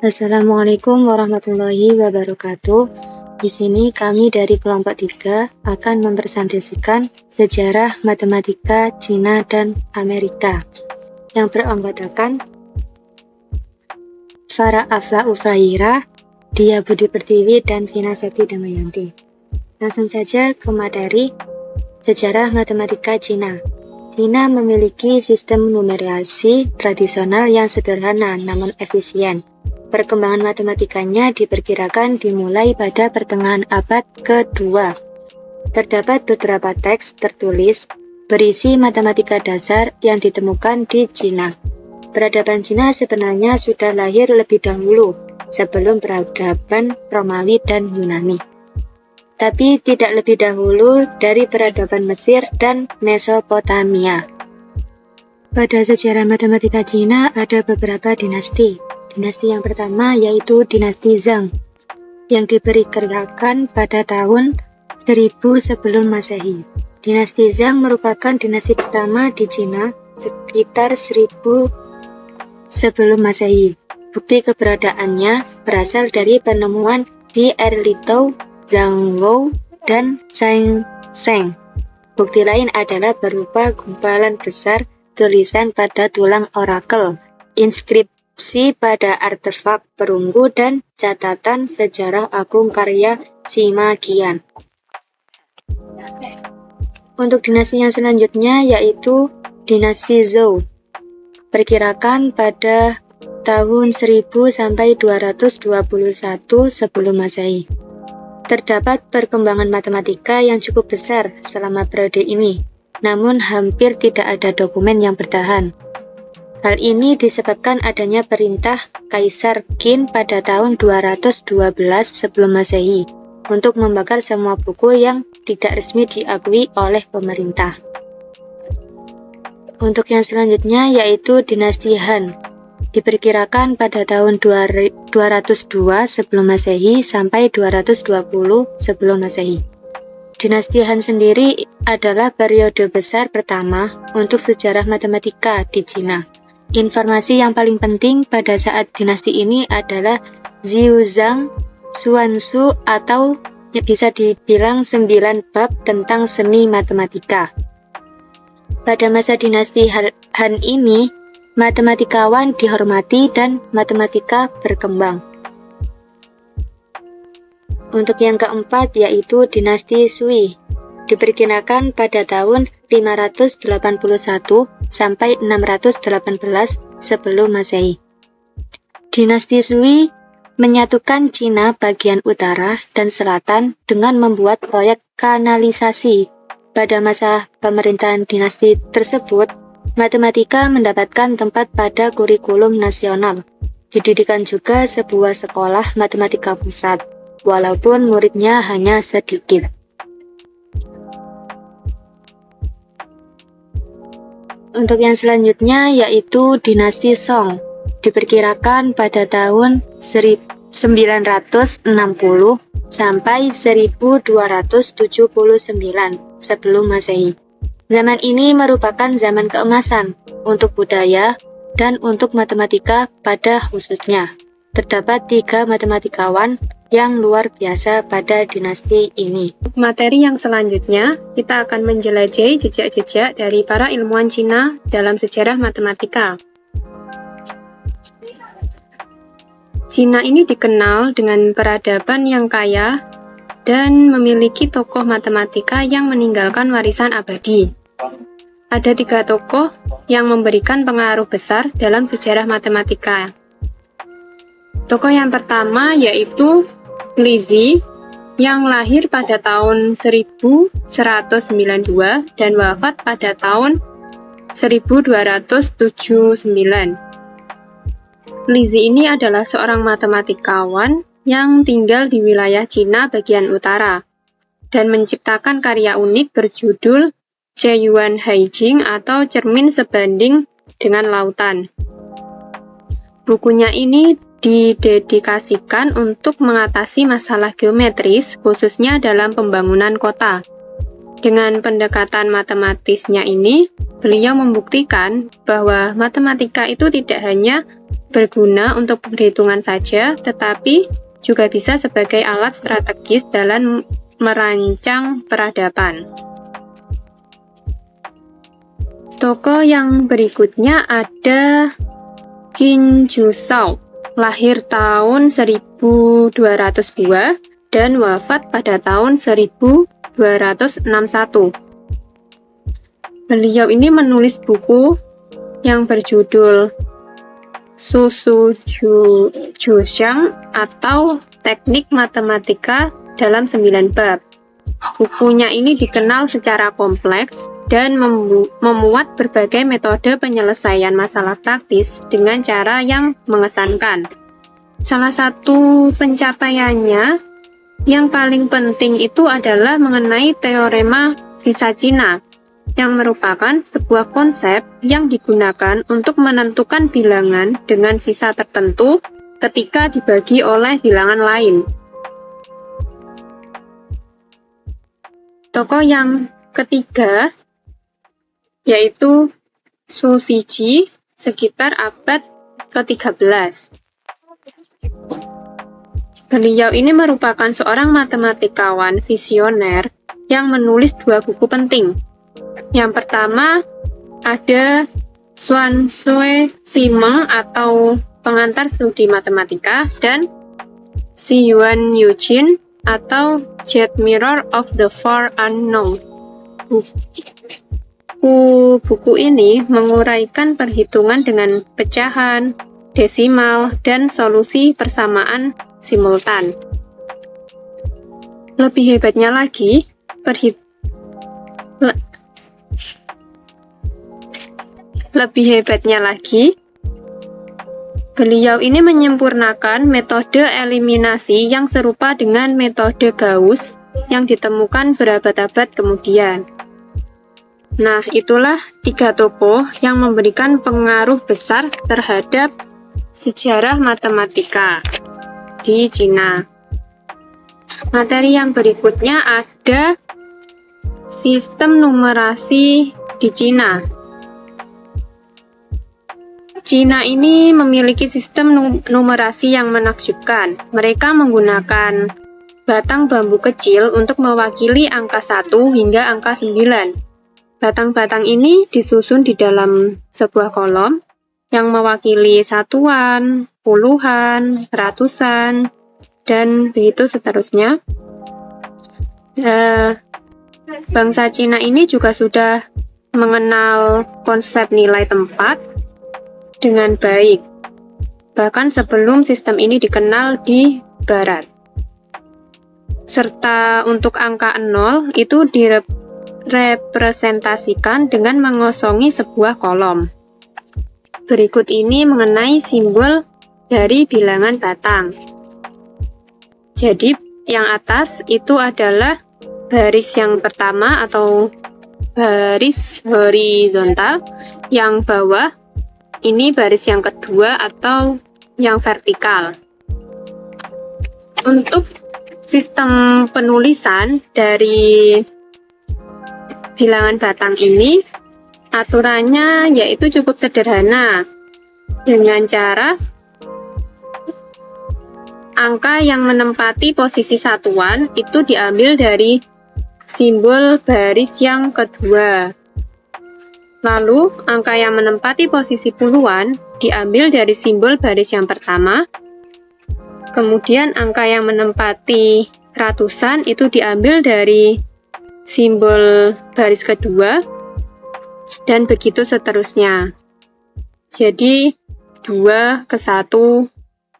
Assalamualaikum warahmatullahi wabarakatuh. Di sini kami dari kelompok 3 akan mempresentasikan sejarah matematika Cina dan Amerika yang beranggotakan Farah Afla Ufraira, Dia Budi Pertiwi, dan Vina Septi Damayanti. Langsung saja ke materi sejarah matematika Cina. Cina memiliki sistem numerasi tradisional yang sederhana namun efisien. Perkembangan matematikanya diperkirakan dimulai pada pertengahan abad ke-2. Terdapat beberapa teks tertulis berisi matematika dasar yang ditemukan di Cina. Peradaban Cina sebenarnya sudah lahir lebih dahulu, sebelum peradaban Romawi dan Yunani. Tapi tidak lebih dahulu dari peradaban Mesir dan Mesopotamia. Pada sejarah matematika Cina ada beberapa dinasti. Dinasti yang pertama yaitu dinasti Zhang, yang diperkirakan pada tahun 1000 sebelum Masehi. Dinasti Zhang merupakan dinasti pertama di Cina sekitar 1000 sebelum Masehi. Bukti keberadaannya berasal dari penemuan di Erlitou, Zhangou, dan Shenzhen. Bukti lain adalah berupa gumpalan besar tulisan pada tulang orakel, inskripsi pada artefak perunggu, dan catatan sejarah agung karya Sima Qian. Untuk dinasti yang selanjutnya yaitu dinasti Zhou, perkirakan pada tahun 1000 sampai 221 sebelum Masehi. Terdapat perkembangan matematika yang cukup besar selama periode ini, namun hampir tidak ada dokumen yang bertahan. Hal ini disebabkan adanya perintah Kaisar Qin pada tahun 212 sebelum Masehi untuk membakar semua buku yang tidak resmi diakui oleh pemerintah. Untuk yang selanjutnya yaitu dinasti Han, diperkirakan pada tahun 202 sebelum Masehi sampai 220 sebelum Masehi. Dinasti Han sendiri adalah periode besar pertama untuk sejarah matematika di Cina. Informasi yang paling penting pada saat dinasti ini adalah Zhiuzhang Xuanzu, atau bisa dibilang 9 bab tentang seni matematika. Pada masa dinasti Han ini, matematikawan dihormati dan matematika berkembang. Untuk yang keempat yaitu dinasti Sui, diperkirakan pada tahun 581 sampai 618 sebelum Masehi. Dinasti Sui menyatukan Cina bagian utara dan selatan dengan membuat proyek kanalisasi. Pada masa pemerintahan dinasti tersebut, matematika mendapatkan tempat pada kurikulum nasional. Didirikan juga sebuah sekolah matematika pusat, walaupun muridnya hanya sedikit. Untuk yang selanjutnya yaitu dinasti Song, diperkirakan pada tahun 960 sampai 1279 sebelum Masehi. Zaman ini merupakan zaman keemasan untuk budaya dan untuk matematika pada khususnya. Terdapat 3 matematikawan yang luar biasa pada dinasti ini. Materi yang selanjutnya, kita akan menjelajahi jejak-jejak dari para ilmuwan Cina dalam sejarah matematika. Cina ini dikenal dengan peradaban yang kaya dan memiliki tokoh matematika yang meninggalkan warisan abadi. Ada 3 tokoh yang memberikan pengaruh besar dalam sejarah matematika. Tokoh yang pertama yaitu Lizi, yang lahir pada tahun 1192 dan wafat pada tahun 1279. Lizi ini adalah seorang matematikawan yang tinggal di wilayah Cina bagian utara dan menciptakan karya unik berjudul Zhenyuan Haijing atau cermin sebanding dengan lautan. Bukunya ini didedikasikan untuk mengatasi masalah geometris, khususnya dalam pembangunan kota. Dengan pendekatan matematisnya ini, beliau membuktikan bahwa matematika itu tidak hanya berguna untuk perhitungan saja, tetapi juga bisa sebagai alat strategis dalam merancang peradaban. Tokoh yang berikutnya ada Qin Zhou, lahir tahun 1202 dan wafat pada tahun 1261. Beliau ini menulis buku yang berjudul Sushu Juxiang atau Teknik Matematika dalam 9 bab. Bukunya ini dikenal secara kompleks dan memuat berbagai metode penyelesaian masalah praktis dengan cara yang mengesankan. Salah satu pencapaiannya yang paling penting itu adalah mengenai teorema sisa Cina, yang merupakan sebuah konsep yang digunakan untuk menentukan bilangan dengan sisa tertentu ketika dibagi oleh bilangan lain. Tokoh yang ketiga yaitu Zhou Ziji sekitar abad ke-13. Beliau ini merupakan seorang matematikawan visioner yang menulis 2 buku penting. Yang pertama ada Xuan Sui Simeng atau Pengantar Studi Matematika dan Xi Yuan Yujin atau Jet Mirror of the Far Unknown. Buku ini menguraikan perhitungan dengan pecahan, desimal, dan solusi persamaan simultan. Lebih hebatnya lagi, beliau ini menyempurnakan metode eliminasi yang serupa dengan metode Gauss yang ditemukan berabad-abad kemudian. Nah, itulah 3 tokoh yang memberikan pengaruh besar terhadap sejarah matematika di Cina. Materi yang berikutnya ada sistem numerasi di Cina. Cina ini memiliki sistem numerasi yang menakjubkan. Mereka menggunakan batang bambu kecil untuk mewakili angka 1 hingga angka 9. Batang-batang ini disusun di dalam sebuah kolom yang mewakili satuan, puluhan, ratusan, dan begitu seterusnya. Bangsa Cina ini juga sudah mengenal konsep nilai tempat dengan baik, bahkan sebelum sistem ini dikenal di Barat. Serta untuk angka 0 itu direpresentasikan dengan mengosongi sebuah kolom. Berikut ini mengenai simbol dari bilangan batang. Jadi yang atas itu adalah baris yang pertama atau baris horizontal, yang bawah ini baris yang kedua atau yang vertikal. Untuk sistem penulisan dari bilangan batang ini, aturannya yaitu cukup sederhana, dengan cara angka yang menempati posisi satuan itu diambil dari simbol baris yang kedua. Lalu, angka yang menempati posisi puluhan diambil dari simbol baris yang pertama. Kemudian, angka yang menempati ratusan itu diambil dari simbol baris kedua, dan begitu seterusnya. Jadi, 2 ke 1,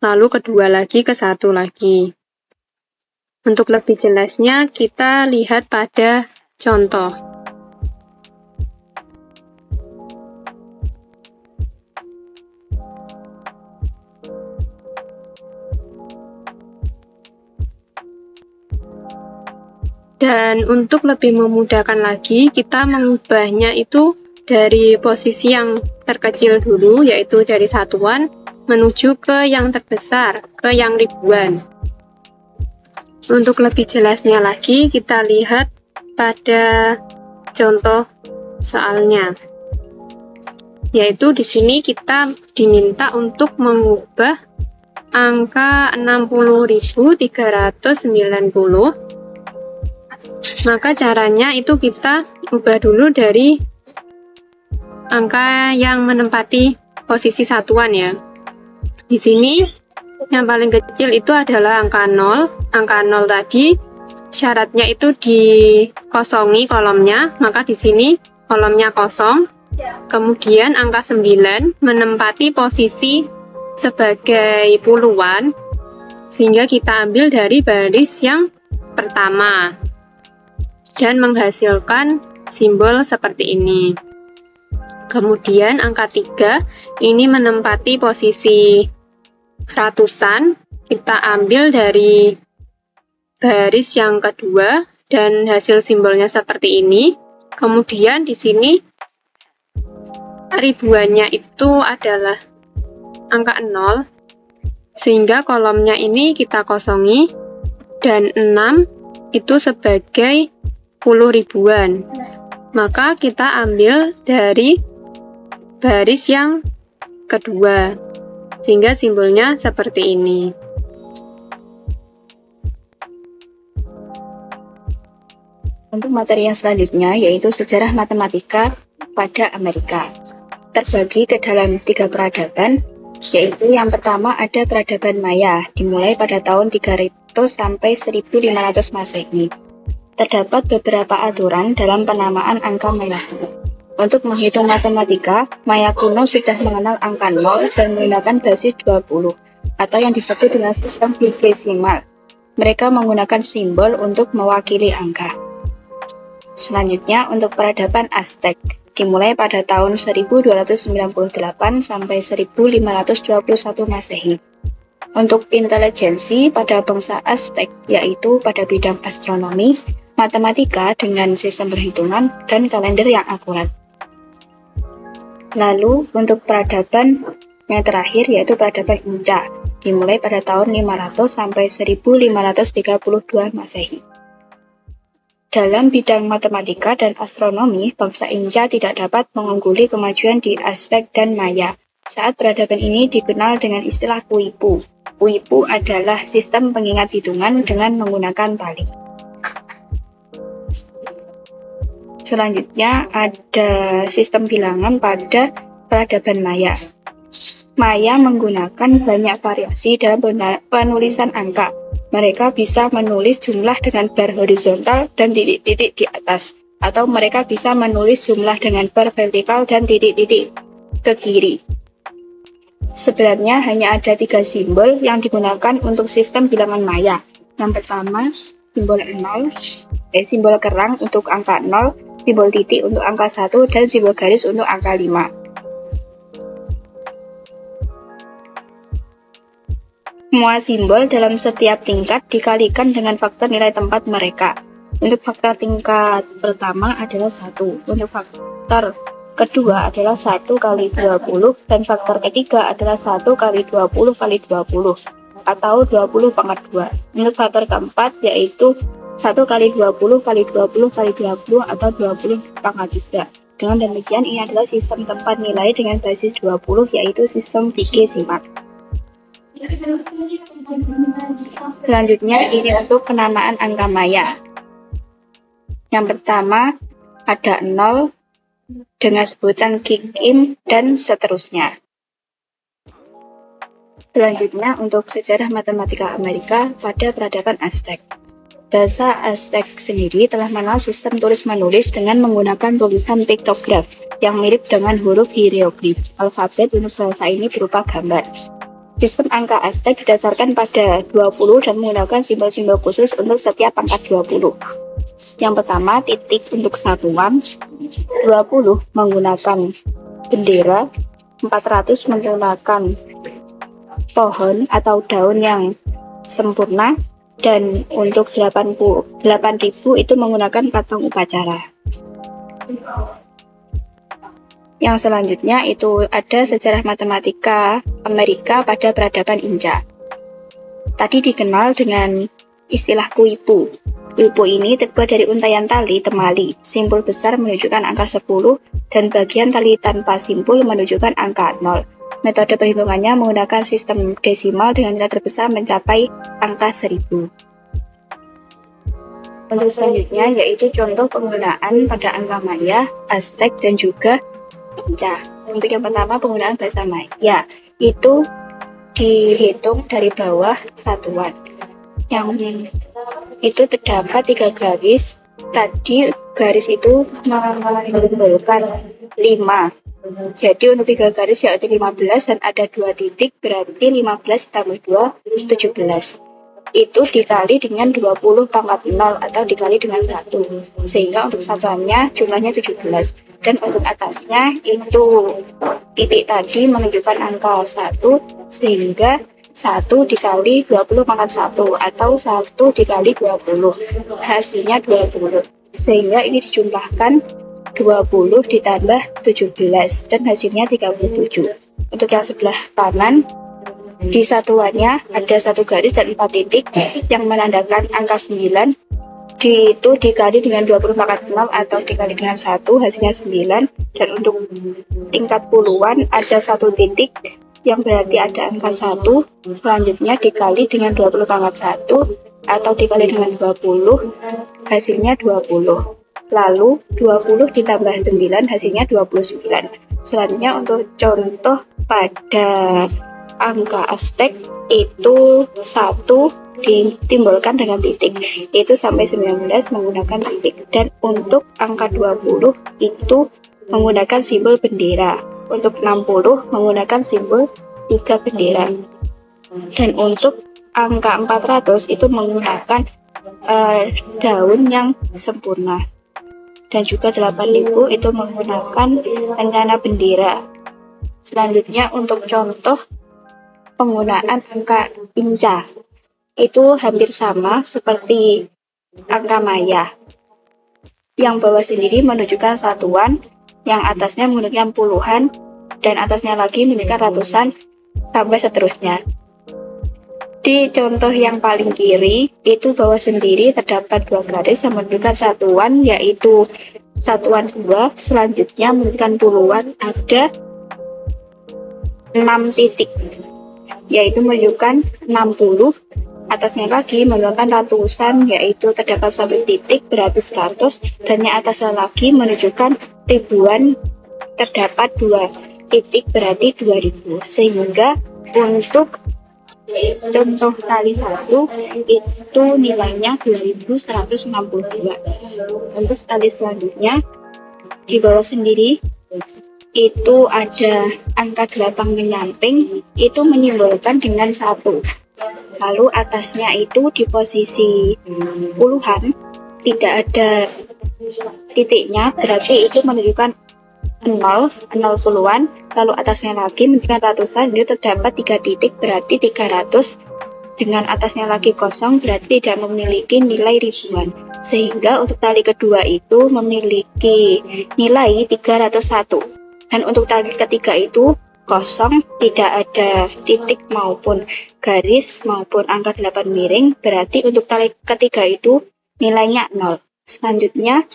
lalu kedua lagi ke 1 lagi. Untuk lebih jelasnya, kita lihat pada contoh. Dan untuk lebih memudahkan lagi, kita mengubahnya itu dari posisi yang terkecil dulu, yaitu dari satuan, menuju ke yang terbesar, ke yang ribuan. Untuk lebih jelasnya lagi, kita lihat pada contoh soalnya. yaitu di sini kita diminta untuk mengubah angka 60.390. Maka caranya itu kita ubah dulu dari angka yang menempati posisi satuan ya. Di sini yang paling kecil itu adalah angka 0. Angka 0 tadi syaratnya itu dikosongi kolomnya, maka di sini kolomnya kosong. Kemudian angka 9 menempati posisi sebagai puluhan, sehingga kita ambil dari baris yang pertama dan menghasilkan simbol seperti ini. Kemudian angka 3 ini menempati posisi ratusan, kita ambil dari baris yang kedua dan hasil simbolnya seperti ini. Kemudian di sini ribuannya itu adalah angka 0, sehingga kolomnya ini kita kosongi, dan 6 itu sebagai puluh ribuan. Maka kita ambil dari baris yang kedua, sehingga simbolnya seperti ini. Untuk materi yang selanjutnya yaitu sejarah matematika pada Amerika. Terbagi ke dalam 3 peradaban, yaitu yang pertama ada peradaban Maya, dimulai pada tahun 300 sampai 1500 Masehi. Terdapat beberapa aturan dalam penamaan angka Maya. Untuk menghitung matematika, Maya kuno sudah mengenal angka 0 dan menggunakan basis 20, atau yang disebut dengan sistem hexadesimal. Mereka menggunakan simbol untuk mewakili angka. Selanjutnya, untuk peradaban Aztec, dimulai pada tahun 1298 sampai 1521 Masehi. Untuk intelijensi pada bangsa Aztec, yaitu pada bidang astronomi, matematika dengan sistem perhitungan, dan kalender yang akurat. Lalu, untuk peradaban yang terakhir yaitu peradaban Inca, dimulai pada tahun 500 sampai 1532 Masehi. Dalam bidang matematika dan astronomi, bangsa Inca tidak dapat mengungguli kemajuan di Aztec dan Maya. Saat peradaban ini dikenal dengan istilah Quipu. Quipu adalah sistem pengingat hitungan dengan menggunakan tali. Selanjutnya ada sistem bilangan pada peradaban Maya. Maya menggunakan banyak variasi dalam penulisan angka. Mereka bisa menulis jumlah dengan bar horizontal dan titik-titik di atas, atau mereka bisa menulis jumlah dengan bar vertikal dan titik-titik ke kiri. Sebenarnya hanya ada 3 simbol yang digunakan untuk sistem bilangan Maya. Yang pertama, simbol 0, simbol kerang untuk angka 0, simbol titik untuk angka 1, dan simbol garis untuk angka 5. Semua simbol dalam setiap tingkat dikalikan dengan faktor nilai tempat mereka. Untuk faktor tingkat pertama adalah 1, untuk faktor kedua adalah 1 kali 20, dan faktor ketiga adalah 1 kali 20 kali 20, atau 20 pangkat 2. Untuk faktor keempat yaitu 1 kali 20 kali 20 kali 20, atau 20 pangkat 3. Dengan demikian, ini adalah sistem tempat nilai dengan basis 20, yaitu sistem hexadesimal. Selanjutnya, ini untuk penamaan angka Maya. Yang pertama, ada 0 dengan sebutan Kikim dan seterusnya. Selanjutnya, untuk sejarah matematika Amerika pada peradaban Aztec. Bahasa Aztec sendiri telah mengenal sistem tulis-menulis dengan menggunakan tulisan piktograf yang mirip dengan huruf hieroglif. Alfabet untuk bahasa ini berupa gambar. Sistem angka Aztec didasarkan pada 20 dan menggunakan simbol-simbol khusus untuk setiap angka 20. Yang pertama, titik untuk satuan, 20 menggunakan bendera, 400 menggunakan pohon atau daun yang sempurna, dan untuk 8.000 itu menggunakan patung upacara. Yang selanjutnya itu ada sejarah matematika Amerika pada peradaban Inca. Tadi dikenal dengan istilah Quipu. Wipo ini terbuat dari untaian tali temali. Simpul besar menunjukkan angka 10 dan bagian tali tanpa simpul menunjukkan angka 0. Metode perhitungannya menggunakan sistem desimal dengan nilai terbesar mencapai angka 1000. Untuk selanjutnya yaitu contoh penggunaan pada angka maya, Aztec, dan juga Inca. Untuk yang pertama penggunaan bahasa maya, itu dihitung dari bawah satuan. Yang itu terdapat 3 garis. Tadi garis itu menyimpulkan 5. Jadi untuk 3 garis yaitu 15 dan ada 2 titik, berarti 15 ditambah 2, 17. Itu dikali dengan 20 pangkat 0 atau dikali dengan 1. Sehingga untuk satuannya jumlahnya 17. Dan untuk atasnya itu titik tadi menunjukkan angka 1, sehingga 1 dikali 20 pangkat 1 atau 1 dikali 20, hasilnya 20. Sehingga ini dijumlahkan 20 ditambah 17 dan hasilnya 37. Untuk yang sebelah kanan, di satuannya ada 1 garis dan 4 titik yang menandakan angka 9. Itu dikali dengan 20 pangkat 0 atau dikali dengan 1, hasilnya 9. Dan untuk tingkat puluhan ada 1 titik yang berarti ada angka 1, selanjutnya dikali dengan 20 pangkat 1 atau dikali dengan 20, hasilnya 20. Lalu 20 ditambah 9 hasilnya 29. Selanjutnya untuk contoh pada angka Aztec itu 1 ditimbulkan dengan titik, itu sampai 19 menggunakan titik. Dan untuk angka 20 itu menggunakan simbol bendera. Untuk 60 menggunakan simbol 3 bendera. Dan untuk angka 400 itu menggunakan daun yang sempurna. Dan juga 8000 itu menggunakan rencana bendera. Selanjutnya untuk contoh penggunaan angka Inca. Itu hampir sama seperti angka maya. Yang bawah sendiri menunjukkan satuan, yang atasnya menunjukkan puluhan, dan atasnya lagi menunjukkan ratusan, sampai seterusnya. Di contoh yang paling kiri, itu bawah sendiri terdapat 2 garis yang menunjukkan satuan, yaitu satuan 2, selanjutnya menunjukkan puluhan, ada 6 titik, yaitu menunjukkan 60, atasnya lagi menunjukkan ratusan, yaitu terdapat 1 titik berarti 100, dan yang atasnya lagi menunjukkan ribuan, terdapat 2 titik berarti 2000. Sehingga untuk contoh tali 1 itu nilainya 2162. Untuk tali selanjutnya di bawah sendiri itu ada angka 8 menyamping, itu menyimbolkan dengan 1. Lalu atasnya itu di posisi puluhan tidak ada titiknya, berarti itu menunjukkan 0 puluhan. Lalu atasnya lagi menunjukkan ratusan, itu terdapat 3 titik berarti 300. Dengan atasnya lagi kosong berarti tidak memiliki nilai ribuan. Sehingga untuk tali kedua itu memiliki nilai 301. Dan untuk tali ketiga itu kosong, tidak ada titik maupun garis maupun angka 8 miring, berarti untuk tali ketiga itu nilainya 0. Selanjutnya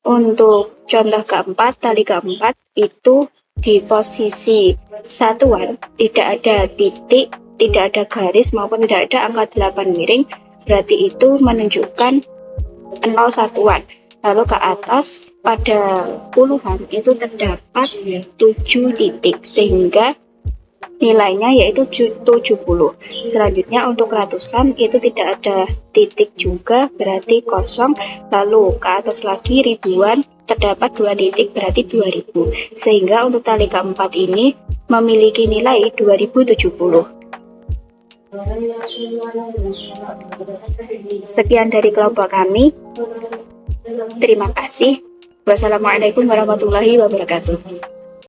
untuk contoh keempat, tali keempat itu di posisi satuan, tidak ada titik, tidak ada garis maupun tidak ada angka 8 miring, berarti itu menunjukkan 0 satuan. Lalu ke atas pada puluhan itu terdapat 7 titik, sehingga nilainya yaitu 70. Selanjutnya untuk ratusan itu tidak ada titik juga, berarti kosong. Lalu ke atas lagi ribuan, terdapat 2 titik berarti 2000. Sehingga untuk tali keempat ini memiliki nilai 2070. Sekian dari kelompok kami. Terima kasih. Wassalamualaikum warahmatullahi wabarakatuh.